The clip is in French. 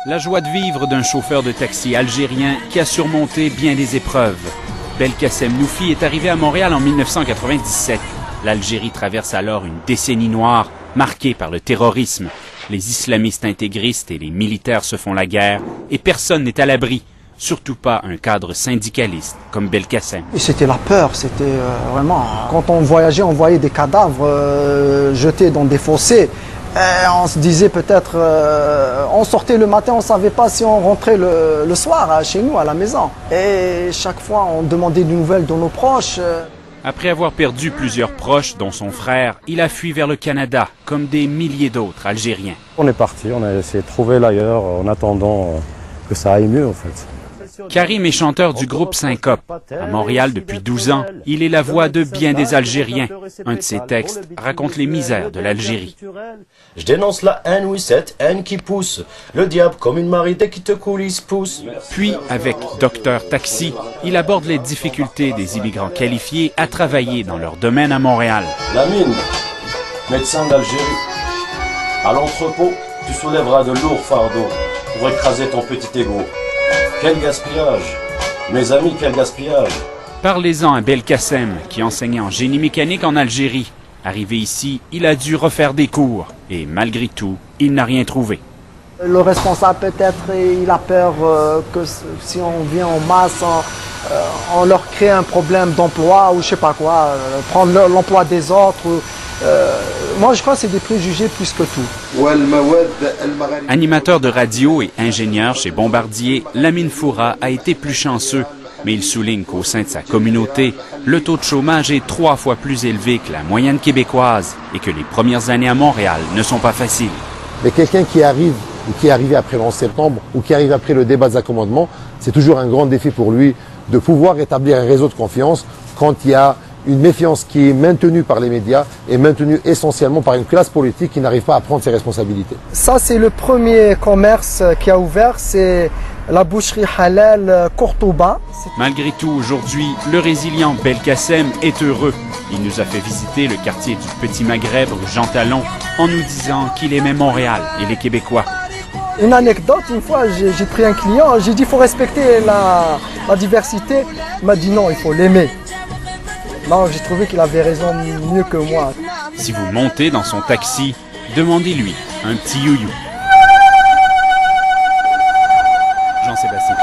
La joie de vivre d'un chauffeur de taxi algérien qui a surmonté bien des épreuves. Belkacem Noufi est arrivé à Montréal en 1997. L'Algérie traverse alors une décennie noire, marquée par le terrorisme. Les islamistes intégristes et les militaires se font la guerre et personne n'est à l'abri. Surtout pas un cadre syndicaliste comme Belkacem. C'était la peur, c'était vraiment... Quand on voyageait, on voyait des cadavres jetés dans des fossés. On se disait peut-être, on sortait le matin, on ne savait pas si on rentrait le soir chez nous, à la maison. Et chaque fois, on demandait des nouvelles de nos proches. Après avoir perdu plusieurs proches, dont son frère, il a fui vers le Canada, comme des milliers d'autres Algériens. On est parti, on a essayé de trouver l'ailleurs en attendant que ça aille mieux en fait. Karim est chanteur du groupe Syncope. À Montréal depuis 12 ans, il est la voix de bien des Algériens. Un de ses textes raconte les misères de l'Algérie. Je dénonce la haine, oui, cette haine qui pousse. Le diable comme une marée dès qu'il te coulisse pousse. Puis, avec Docteur Taxi, il aborde les difficultés des immigrants qualifiés à travailler dans leur domaine à Montréal. Lamine, médecin d'Algérie. À l'entrepôt, tu soulèveras de lourds fardeaux pour écraser ton petit égo. Quel gaspillage! Mes amis, quel gaspillage! Parlez-en à Belkacem, qui enseignait en génie mécanique en Algérie. Arrivé ici, il a dû refaire des cours. Et malgré tout, il n'a rien trouvé. Le responsable, peut-être, il a peur que si on vient en masse, on leur crée un problème d'emploi ou je sais pas quoi, prendre l'emploi des autres. Moi, je crois que c'est des préjugés plus que tout. Animateur de radio et ingénieur chez Bombardier, Lamine Foura a été plus chanceux. Mais il souligne qu'au sein de sa communauté, le taux de chômage est 3 fois plus élevé que la moyenne québécoise et que les premières années à Montréal ne sont pas faciles. Mais quelqu'un qui arrive, ou qui est arrivé après le 11 septembre, ou qui arrive après le débat des accommodements, c'est toujours un grand défi pour lui de pouvoir établir un réseau de confiance quand il y a une méfiance qui est maintenue par les médias et maintenue essentiellement par une classe politique qui n'arrive pas à prendre ses responsabilités. Ça, c'est le premier commerce qui a ouvert, c'est la boucherie halal Courtouba. Malgré tout, aujourd'hui, le résilient Belkacem est heureux. Il nous a fait visiter le quartier du Petit Maghreb, rue Jean Talon, en nous disant qu'il aimait Montréal et les Québécois. Une anecdote, une fois, j'ai pris un client, j'ai dit il faut respecter la diversité. Il m'a dit non, il faut l'aimer. Non, j'ai trouvé qu'il avait raison mieux que moi. Si vous montez dans son taxi, demandez-lui un petit youyou.